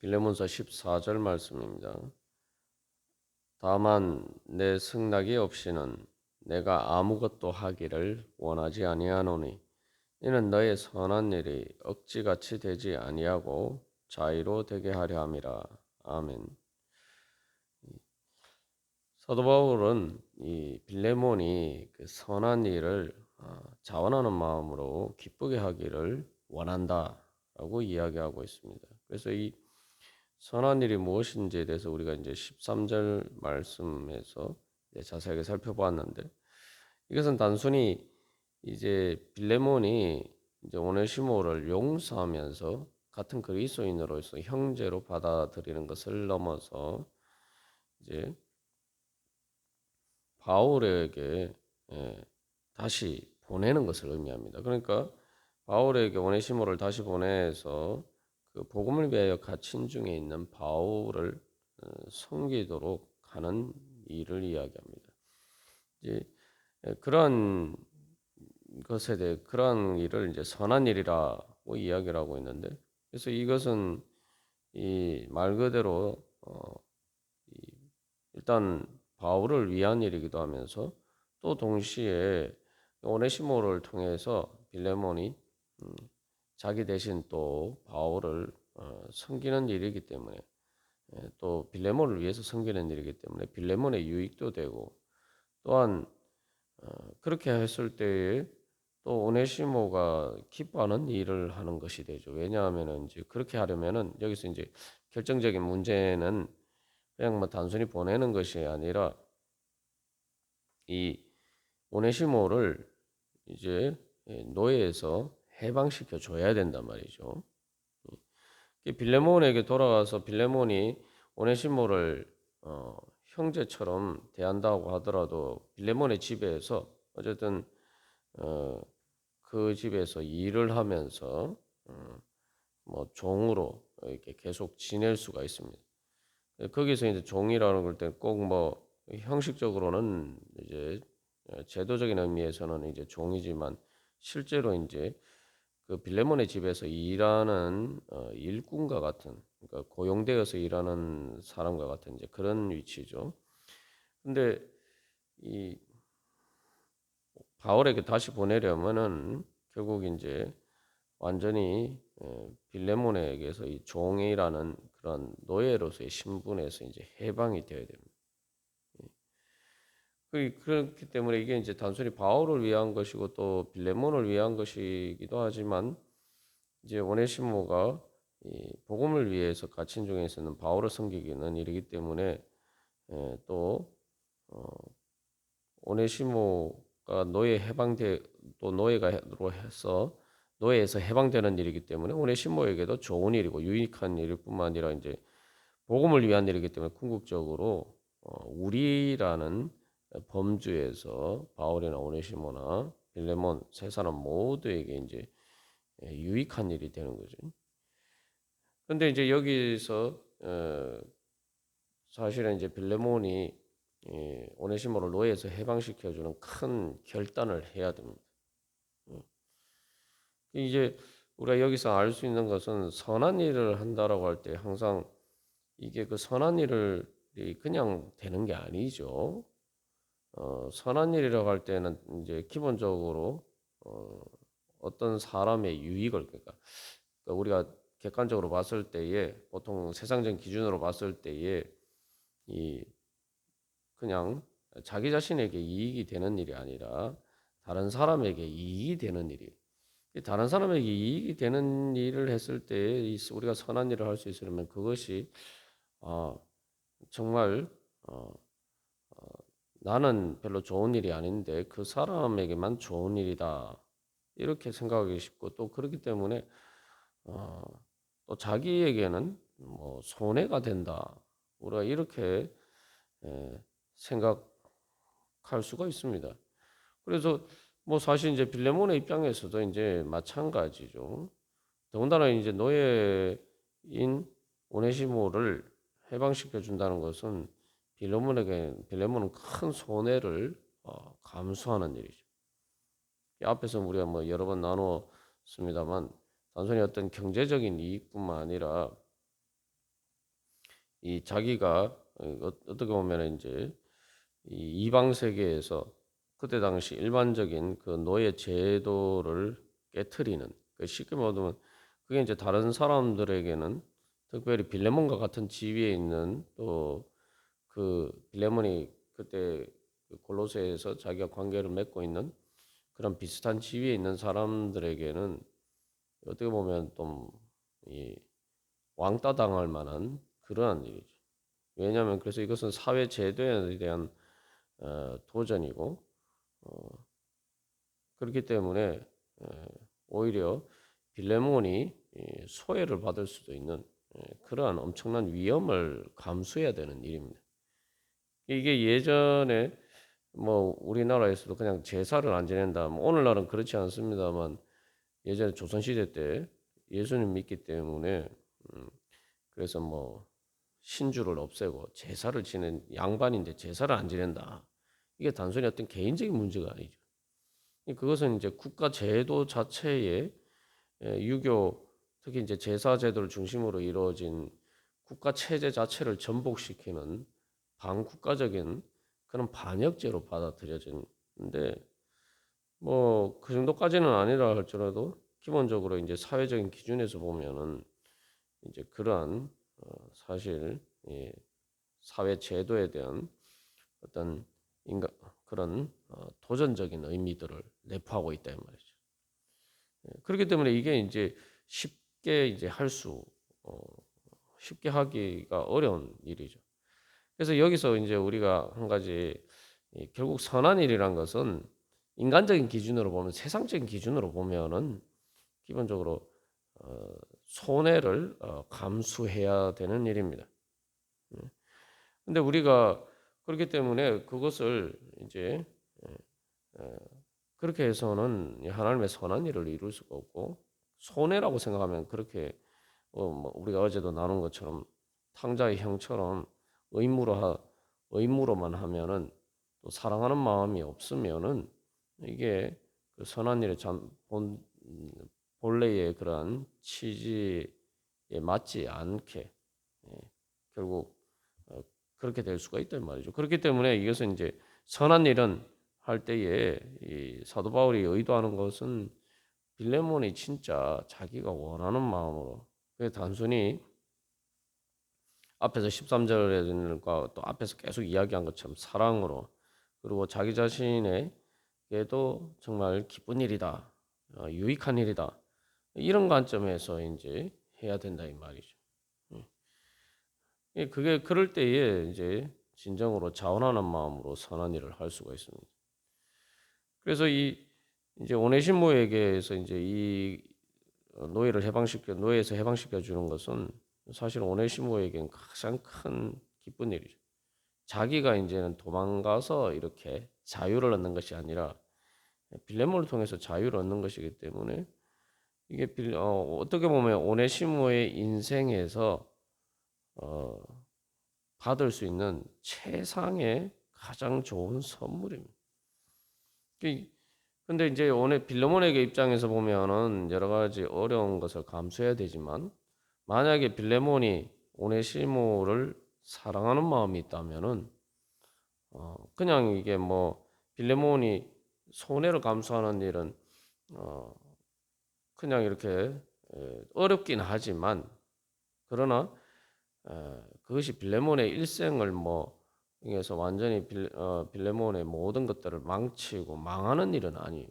빌레몬서 14절 말씀입니다. 다만 내 승낙이 없이는 내가 아무것도 하기를 원하지 아니하노니 이는 너의 선한 일이 억지같이 되지 아니하고 자의로 되게 하려 함이라. 아멘. 사도 바울은 이 빌레몬이 그 선한 일을 자원하는 마음으로 기쁘게 하기를 원한다라고 이야기하고 있습니다. 그래서 이 선한 일이 무엇인지에 대해서 우리가 이제 13절 말씀에서 자세하게 살펴보았는데, 이것은 단순히 이제 빌레몬이 이제 오네시모를 용서하면서 같은 그리스도인으로서 형제로 받아들이는 것을 넘어서 이제 바울에게 다시 보내는 것을 의미합니다. 그러니까 바울에게 오네시모를 다시 보내서 그 복음을 위하여 갇힌 중에 있는 바울을 섬기도록 하는 일을 이야기합니다. 이제 그러한 것에 대해 그러한 일을 이제 선한 일이라고 이야기를 하고 있는데, 그래서 이것은 이 말 그대로 일단 바울을 위한 일이기도 하면서 또 동시에 오네시모를 통해서 빌레몬이 자기 대신 또 바울을 섬기는 일이기 때문에, 또 빌레몬을 위해서 섬기는 일이기 때문에 빌레몬의 유익도 되고, 또한 그렇게 했을 때에 또 오네시모가 기뻐하는 일을 하는 것이 되죠. 왜냐하면은 이제 그렇게 하려면은 여기서 이제 결정적인 문제는 그냥 뭐 단순히 보내는 것이 아니라 이 오네시모를 이제 노예에서 해방시켜 줘야 된단 말이죠. 빌레몬에게 돌아가서 빌레몬이 오네시모를 형제처럼 대한다고 하더라도 빌레몬의 집에서 어쨌든 어, 그 집에서 일을 하면서 뭐 종으로 이렇게 계속 지낼 수가 있습니다. 거기서 이제 종이라는 걸 때 꼭 뭐 형식적으로는 이제 제도적인 의미에서는 이제 종이지만 실제로 이제 그 빌레몬의 집에서 일하는 일꾼과 같은, 그러니까 고용되어서 일하는 사람과 같은 이제 그런 위치죠. 근데 이 바울에게 다시 보내려면은 결국 이제 완전히 빌레몬에게서 이 종이라는 그런 노예로서의 신분에서 이제 해방이 되어야 됩니다. 그렇기 때문에 이게 이제 단순히 바울을 위한 것이고 또 빌레몬을 위한 것이기도 하지만, 이제 오네시모가 이 복음을 위해서 갇힌 중에서는 바울을 섬기기는 이르기 때문에 또 어, 오네시모가 노예 해방돼 또 노예가로 해서 노예에서 해방되는 일이기 때문에 오네시모에게도 좋은 일이고 유익한 일일 뿐만 아니라 이제 복음을 위한 일이기 때문에 궁극적으로 우리라는 범주에서 바울이나 오네시모나 빌레몬 세 사람 모두에게 이제 유익한 일이 되는 거죠. 근데 이제 여기서 사실은 이제 빌레몬이 오네시모를 노예에서 해방시켜주는 큰 결단을 해야 됩니다. 이제 우리가 여기서 알 수 있는 것은 선한 일을 한다라고 할 때 항상 이게 그 선한 일을 그냥 되는 게 아니죠. 선한 일이라고 할 때는 이제 기본적으로 어떤 사람의 유익을, 그러니까 우리가 객관적으로 봤을 때에 보통 세상적 기준으로 봤을 때에 이 그냥 자기 자신에게 이익이 되는 일이 아니라 다른 사람에게 이익이 되는 일이, 다른 사람에게 이익이 되는 일을 했을 때 우리가 선한 일을 할 수 있으려면 그것이 아, 정말 나는 별로 좋은 일이 아닌데 그 사람에게만 좋은 일이다, 이렇게 생각하기 쉽고, 또 그렇기 때문에 어, 또 자기에게는 뭐 손해가 된다, 우리가 이렇게 생각할 수가 있습니다. 그래서 뭐 사실 이제 빌레몬의 입장에서도 이제 마찬가지죠. 더군다나 이제 노예인 오네시모를 해방시켜 준다는 것은 빌레몬은 큰 손해를 감수하는 일이죠. 앞에서 우리가 뭐 여러 번 나누었습니다만 단순히 어떤 경제적인 이익뿐만 아니라 이 자기가 어떻게 보면 이제 이 이방 세계에서 그때 당시 일반적인 그 노예 제도를 깨트리는 그 쉽게 말하면 그게 이제 다른 사람들에게는 특별히 빌레몬과 같은 지위에 있는 또 그 빌레몬이 그때 그 골로새에서 자기가 관계를 맺고 있는 그런 비슷한 지위에 있는 사람들에게는 어떻게 보면 좀 이 왕따 당할 만한 그러한 일이죠. 왜냐하면 그래서 이것은 사회 제도에 대한 도전이고 그렇기 때문에 오히려 빌레몬이 소외를 받을 수도 있는 그러한 엄청난 위험을 감수해야 되는 일입니다. 이게 예전에 뭐 우리나라에서도 그냥 제사를 안 지낸다. 뭐 오늘날은 그렇지 않습니다만 예전에 조선시대 때 예수님 믿기 때문에 그래서 뭐 신주를 없애고 제사를 지낸 양반인데 제사를 안 지낸다. 이게 단순히 어떤 개인적인 문제가 아니죠. 그것은 이제 국가 제도 자체의 유교 특히 이제 제사 제도를 중심으로 이루어진 국가 체제 자체를 전복시키는 반국가적인 그런 반역죄로 받아들여지는데 뭐 그 정도까지는 아니라 할지라도 기본적으로 이제 사회적인 기준에서 보면은 이제 그러한 사실 사회 제도에 대한 어떤 인간 그런 도전적인 의미들을 내포하고 있다 이 말이죠. 그렇기 때문에 이게 이제 쉽게 이제 쉽게 하기가 어려운 일이죠. 그래서 여기서 이제 우리가 한 가지 결국 선한 일이란 것은 인간적인 기준으로 보면 세상적인 기준으로 보면은 기본적으로 손해를 감수해야 되는 일입니다. 근데 우리가 그렇기 때문에 그것을 이제 그렇게 해서는 하나님의 선한 일을 이룰 수가 없고 손해라고 생각하면 그렇게 뭐 우리가 어제도 나눈 것처럼 탕자의 형처럼 의무로만 하면은 또 사랑하는 마음이 없으면은 이게 그 선한 일의 본래의 그러한 취지에 맞지 않게 결국 그렇게 될 수가 있단 말이죠. 그렇기 때문에 이것은 이제 선한 일은 할 때에 이 사도 바울이 의도하는 것은 빌레몬이 진짜 자기가 원하는 마음으로 그 단순히 앞에서 13절과 또 앞에서 계속 이야기한 것처럼 사랑으로 그리고 자기 자신에게도 정말 기쁜 일이다, 유익한 일이다 이런 관점에서 이제 해야 된다 이 말이죠. 그게 그럴 때에 이제 진정으로 자원하는 마음으로 선한 일을 할 수가 있습니다. 그래서 이 이제 오네시모에게서 이제 이 노예에서 해방시켜 주는 것은 사실 오네시모에게는 가장 큰 기쁜 일이죠. 자기가 이제는 도망가서 이렇게 자유를 얻는 것이 아니라 빌레몬을 통해서 자유를 얻는 것이기 때문에 이게 어떻게 보면 오네시모의 인생에서 어, 받을 수 있는 최상의 가장 좋은 선물입니다. 근데 이제 오늘 빌레몬에게 입장에서 보면은 여러 가지 어려운 것을 감수해야 되지만 만약에 빌레몬이 오네시모를 사랑하는 마음이 있다면은 그냥 이게 뭐 빌레몬이 손해를 감수하는 일은 어 그냥 이렇게 어렵긴 하지만 그러나 그것이 빌레몬의 일생을 뭐 해서 완전히 빌레몬의 모든 것들을 망치고 망하는 일은 아니에요.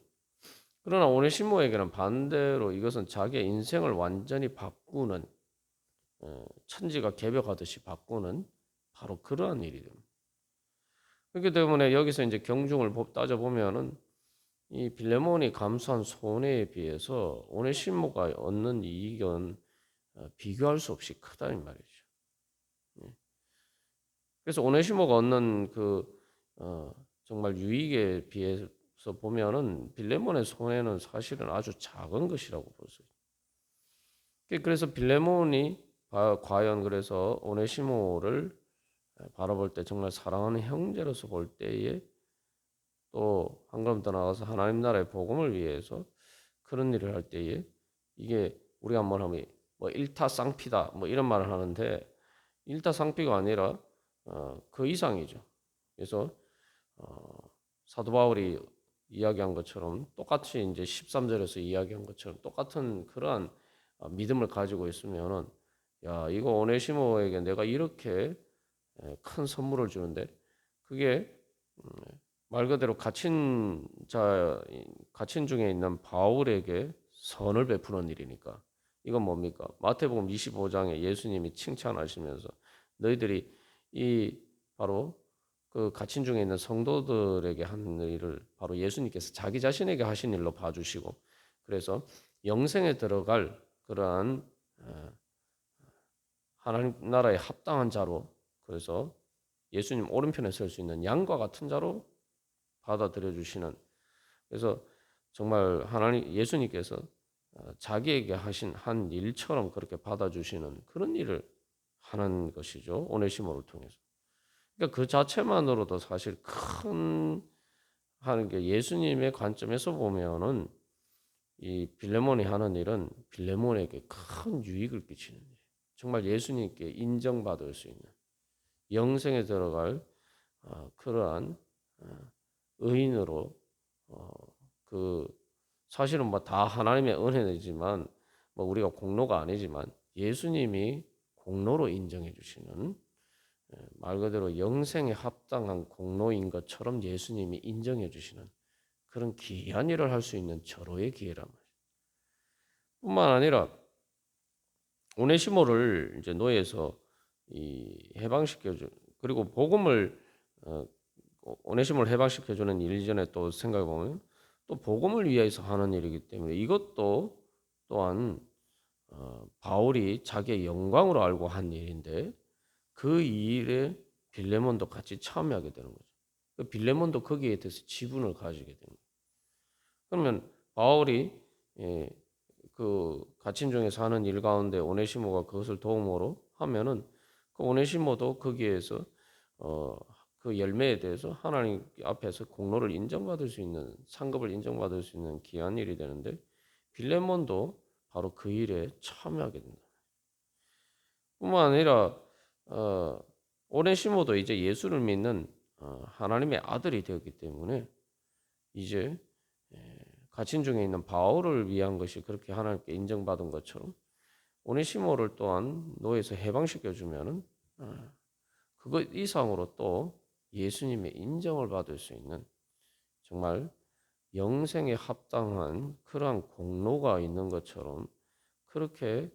그러나 오네시모에게는 반대로 이것은 자기의 인생을 완전히 바꾸는 천지가 개벽하듯이 바꾸는 바로 그러한 일이 됩니다. 그렇기 때문에 여기서 이제 경중을 따져 보면은 이 빌레몬이 감수한 손해에 비해서 오네시모가 얻는 이익은 비교할 수 없이 크다 이 말이죠. 그래서 오네시모가 얻는 정말 유익에 비해서 보면은 빌레몬의 손해는 사실은 아주 작은 것이라고 볼 수 있어요. 그래서 빌레몬이 과연 그래서 오네시모를 바라볼 때 정말 사랑하는 형제로서 볼 때에 또 한 걸음 더 나아가서 하나님 나라의 복음을 위해서 그런 일을 할 때에 이게 우리가 한번 하면 뭐 일타쌍피다 뭐 이런 말을 하는데 일타상피가 아니라 그 이상이죠. 그래서 사도 바울이 이야기한 것처럼 똑같이 이제 13절에서 이야기한 것처럼 똑같은 그러한 믿음을 가지고 있으면은 야, 이거 오네시모에게 내가 이렇게 큰 선물을 주는데 그게 말 그대로 갇힌 중에 있는 바울에게 선을 베푸는 일이니까 이건 뭡니까? 마태복음 25장에 예수님이 칭찬하시면서 너희들이 이 바로 그 갇힌 중에 있는 성도들에게 하는 일을 바로 예수님께서 자기 자신에게 하신 일로 봐주시고 그래서 영생에 들어갈 그러한 하나님 나라에 합당한 자로 그래서 예수님 오른편에 설 수 있는 양과 같은 자로 받아들여 주시는 그래서 정말 하나님 예수님께서 자기에게 하신 한 일처럼 그렇게 받아주시는 그런 일을 하는 것이죠. 오네시모를 통해서. 그러니까 그 자체만으로도 사실 큰 하는 게 예수님의 관점에서 보면은 이 빌레몬이 하는 일은 빌레몬에게 큰 유익을 끼치는 일. 정말 예수님께 인정받을 수 있는 영생에 들어갈 그러한 의인으로 그 사실은 뭐 다 하나님의 은혜이지만 뭐 우리가 공로가 아니지만 예수님이 공로로 인정해 주시는 말 그대로 영생에 합당한 공로인 것처럼 예수님이 인정해 주시는 그런 귀한 일을 할 수 있는 절호의 기회란 말이에요. 뿐만 아니라 오네시모를 이제 노예에서 이 해방시켜 주 그리고 복음을 오네시모를 해방시켜 주는 일 이전에 또 생각해 보면 또 복음을 위해서 하는 일이기 때문에 이것도 또한 바울이 자기의 영광으로 알고 한 일인데 그 일에 빌레몬도 같이 참여하게 되는 거죠. 그 빌레몬도 거기에 대해서 지분을 가지게 되는 거예요. 그러면 바울이 그 갇힌 중에서 하는 일 가운데 오네시모가 그것을 도움으로 하면은 그 오네시모도 거기에서 그 열매에 대해서 하나님 앞에서 공로를 인정받을 수 있는 상급을 인정받을 수 있는 귀한 일이 되는데 빌레몬도 바로 그 일에 참여하게 된다. 뿐만 아니라 오네시모도 이제 예수를 믿는 하나님의 아들이 되었기 때문에 이제 갇힌 중에 있는 바울을 위한 것이 그렇게 하나님께 인정받은 것처럼 오네시모를 또한 노예에서 해방시켜 주면은 그것 이상으로 또 예수님의 인정을 받을 수 있는 정말 영생에 합당한 그러한 공로가 있는 것처럼 그렇게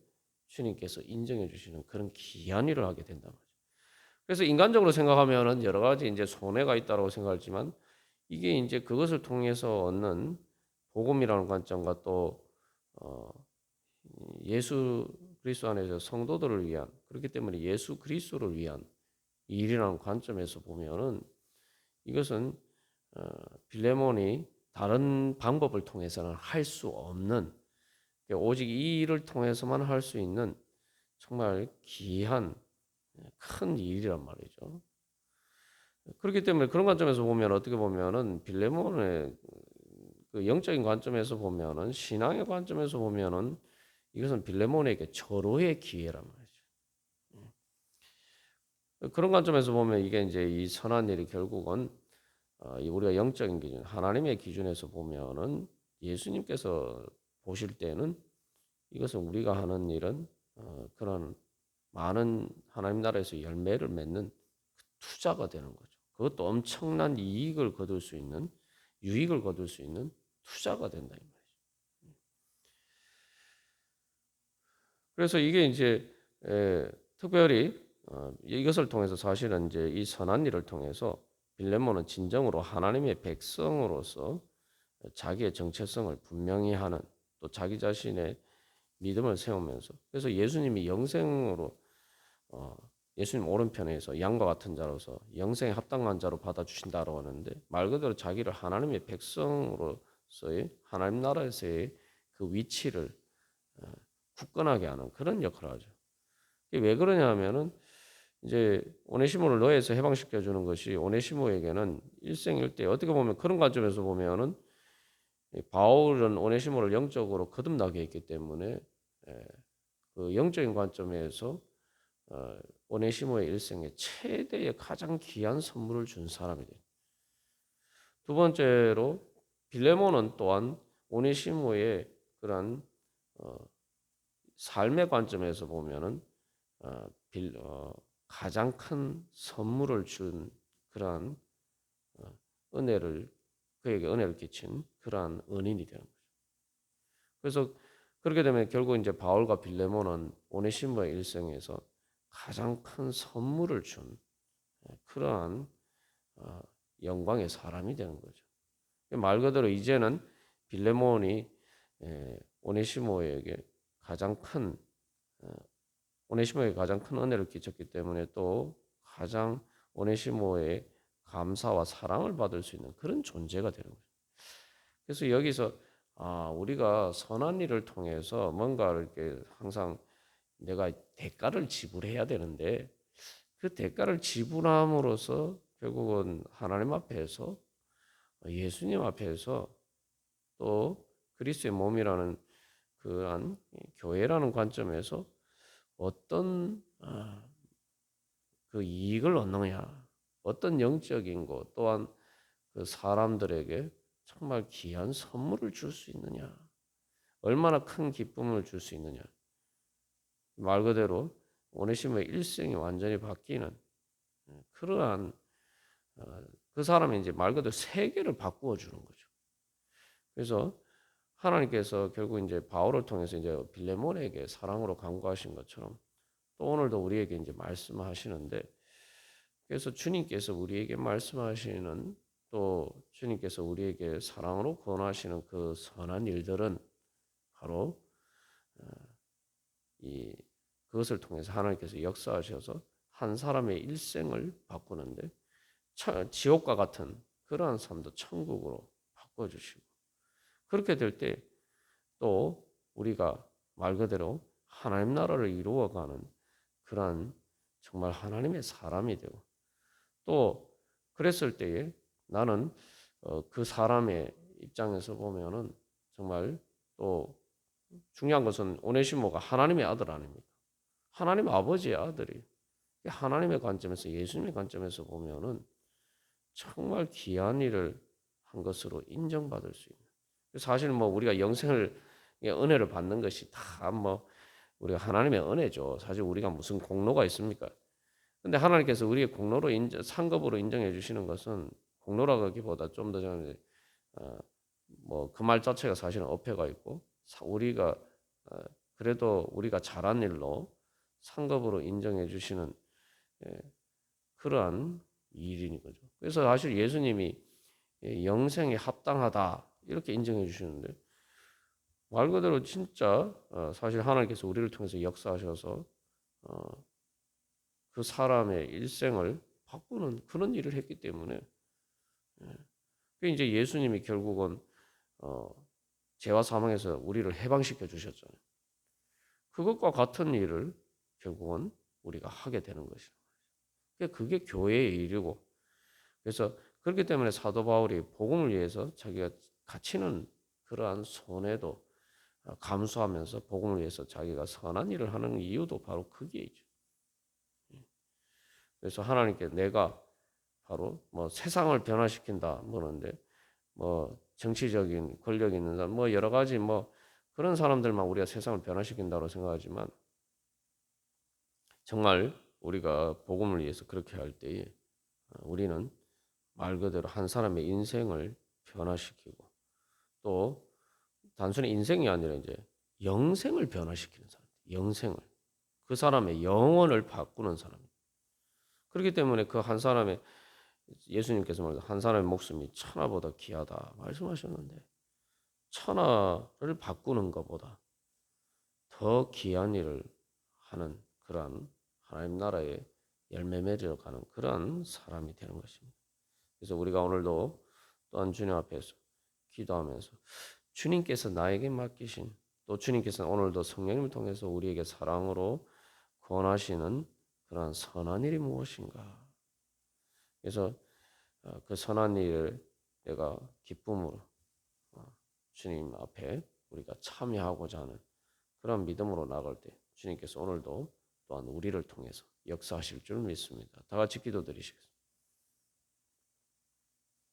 주님께서 인정해 주시는 그런 귀한 일을 하게 된단 말이죠. 그래서 인간적으로 생각하면은 여러 가지 이제 손해가 있다고 생각하지만 이게 이제 그것을 통해서 얻는 복음이라는 관점과 또 예수 그리스도 안에서 성도들을 위한 그렇기 때문에 예수 그리스도를 위한 일이라는 관점에서 보면은 이것은 빌레몬이 다른 방법을 통해서는 할 수 없는 오직 이 일을 통해서만 할 수 있는 정말 귀한 큰 일이란 말이죠. 그렇기 때문에 그런 관점에서 보면 어떻게 보면은 빌레몬의 그 영적인 관점에서 보면은 신앙의 관점에서 보면은 이것은 빌레몬에게 절호의 기회란 말이죠. 그런 관점에서 보면 이게 이제 이 선한 일이 결국은 우리가 영적인 기준, 하나님의 기준에서 보면은 예수님께서 보실 때는 이것은 우리가 하는 일은 그런 많은 하나님 나라에서 열매를 맺는 투자가 되는 거죠. 그것도 엄청난 이익을 거둘 수 있는 유익을 거둘 수 있는 투자가 된다 이 말이죠. 그래서 이게 이제 특별히 이것을 통해서 사실은 이제 이 선한 일을 통해서 빌레몬은 진정으로 하나님의 백성으로서 자기의 정체성을 분명히 하는 또 자기 자신의 믿음을 세우면서 그래서 예수님이 영생으로 예수님 오른편에서 양과 같은 자로서 영생에 합당한 자로 받아주신다고 하는데 말 그대로 자기를 하나님의 백성으로서의 하나님 나라에서의 그 위치를 굳건하게 하는 그런 역할을 하죠. 이게 왜 그러냐면은 이제 오네시모를 노예에서 해방시켜 주는 것이 오네시모에게는 일생일대 어떻게 보면 그런 관점에서 보면은 바울은 오네시모를 영적으로 거듭나게 했기 때문에 그 영적인 관점에서 오네시모의 일생에 최대의 가장 귀한 선물을 준 사람이 돼요. 두 번째로 빌레몬은 또한 오네시모의 그런 어, 삶의 관점에서 보면은 어, 가장 큰 선물을 준 그러한 은혜를 그에게 은혜를 끼친 그러한 은인이 되는 거죠. 그래서 그렇게 되면 결국 이제 바울과 빌레몬은 오네시모의 일생에서 가장 큰 선물을 준 그러한 어, 영광의 사람이 되는 거죠. 말 그대로 이제는 빌레몬이 오네시모에게 가장 큰 오네시모에게 가장 큰 은혜를 끼쳤기 때문에 또 가장 오네시모의 감사와 사랑을 받을 수 있는 그런 존재가 되는 거죠. 그래서 여기서 우리가 선한 일을 통해서 뭔가 이렇게 항상 내가 대가를 지불해야 되는데 그 대가를 지불함으로써 결국은 하나님 앞에서 예수님 앞에서 또 그리스도의 몸이라는 그러한 교회라는 관점에서 어떤 그 이익을 얻느냐, 어떤 영적인 것 또한 그 사람들에게 정말 귀한 선물을 줄 수 있느냐, 얼마나 큰 기쁨을 줄 수 있느냐. 말 그대로 오네시모의 일생이 완전히 바뀌는 그러한 그 사람이 이제 말 그대로 세계를 바꾸어 주는 거죠. 그래서 하나님께서 결국 이제 바울을 통해서 이제 빌레몬에게 사랑으로 간구하신 것처럼 또 오늘도 우리에게 이제 말씀하시는데 그래서 주님께서 우리에게 말씀하시는 또 주님께서 우리에게 사랑으로 권하시는 그 선한 일들은 바로 이 그것을 통해서 하나님께서 역사하셔서 한 사람의 일생을 바꾸는데 지옥과 같은 그러한 삶도 천국으로 바꿔주시고 그렇게 될 때 또 우리가 말 그대로 하나님 나라를 이루어가는 그러한 정말 하나님의 사람이 되고 또 그랬을 때에 나는 그 사람의 입장에서 보면은 정말 또 중요한 것은 오네시모가 하나님의 아들 아닙니까? 하나님 아버지의 아들이 하나님의 관점에서 예수님의 관점에서 보면은 정말 귀한 일을 한 것으로 인정받을 수 있는. 사실 뭐 우리가 영생을 은혜를 받는 것이 다 뭐 우리가 하나님의 은혜죠. 사실 우리가 무슨 공로가 있습니까? 근데 하나님께서 우리의 공로로 상급으로 인정해 주시는 것은 공로라고 하기보다 좀 더 저는 뭐그 말 자체가 사실은 어폐가 있고 우리가 어, 그래도 우리가 잘한 일로 상급으로 인정해 주시는 예, 그러한 일인 거죠. 그래서 사실 예수님이 영생에 합당하다 이렇게 인정해 주시는데 말 그대로 진짜 사실 하나님께서 우리를 통해서 역사하셔서 어, 그 사람의 일생을 바꾸는 그런 일을 했기 때문에 그 이제 예수님이 결국은 어, 죄와 사망에서 우리를 해방시켜 주셨잖아요. 그것과 같은 일을 결국은 우리가 하게 되는 것이죠. 그게 교회의 일이고 그래서 그렇기 때문에 사도 바울이 복음을 위해서 자기가 갇히는 그러한 손해도 감수하면서 복음을 위해서 자기가 선한 일을 하는 이유도 바로 그게 있죠. 그래서 하나님께 내가 바로 뭐 세상을 변화시킨다 뭐는데 뭐 정치적인 권력 있는 사람 뭐 여러 가지 뭐 그런 사람들만 우리가 세상을 변화시킨다고 생각하지만 정말 우리가 복음을 위해서 그렇게 할 때에 우리는 말 그대로 한 사람의 인생을 변화시키고 또 단순히 인생이 아니라 이제 영생을 변화시키는 사람, 영생을 그 사람의 영혼을 바꾸는 사람. 그렇기 때문에 그 한 사람의 예수님께서 말한 사람의 목숨이 천하보다 귀하다 말씀하셨는데 천하를 바꾸는 것보다 더 귀한 일을 하는 그러한 하나님 나라의 열매 맺으러 가는 그러한 사람이 되는 것입니다. 그래서 우리가 오늘도 또한 주님 앞에서 기도하면서 주님께서 나에게 맡기신 또 주님께서 오늘도 성령님을 통해서 우리에게 사랑으로 권하시는 그러한 선한 일이 무엇인가? 그래서 그 선한 일을 내가 기쁨으로 주님 앞에 우리가 참여하고자 하는 그런 믿음으로 나갈 때 주님께서 오늘도 또한 우리를 통해서 역사하실 줄 믿습니다. 다 같이 기도드리시겠습니다.